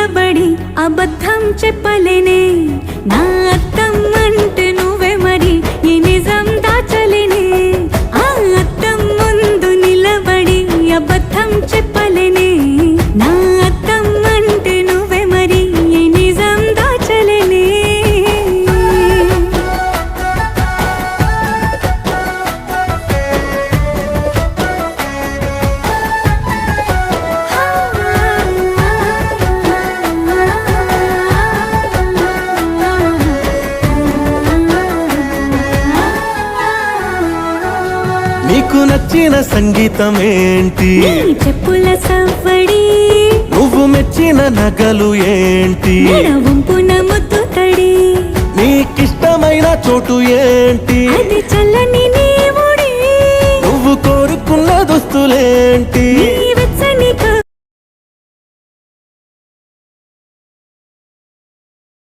నిలబడి అబద్ధం చెప్పలేనే నా అద్దం అంటే నువ్వే మరి ఈ నిజం దాచలేనే ఆ అద్దం ముందు నిలబడి అబద్ధం చెప్పలేనే నా అద్దం అంటే నువ్వే మరి ఈ నిజం దాచలేనే నీకు నచ్చిన సంగీతం ఏంటి నీ చెప్పుల సవ్వడి నువ్వు మెచ్చిన నగలు ఏంటి వంపున ముద్దు తడి నీకిష్టమైన చోటు ఏంటి అది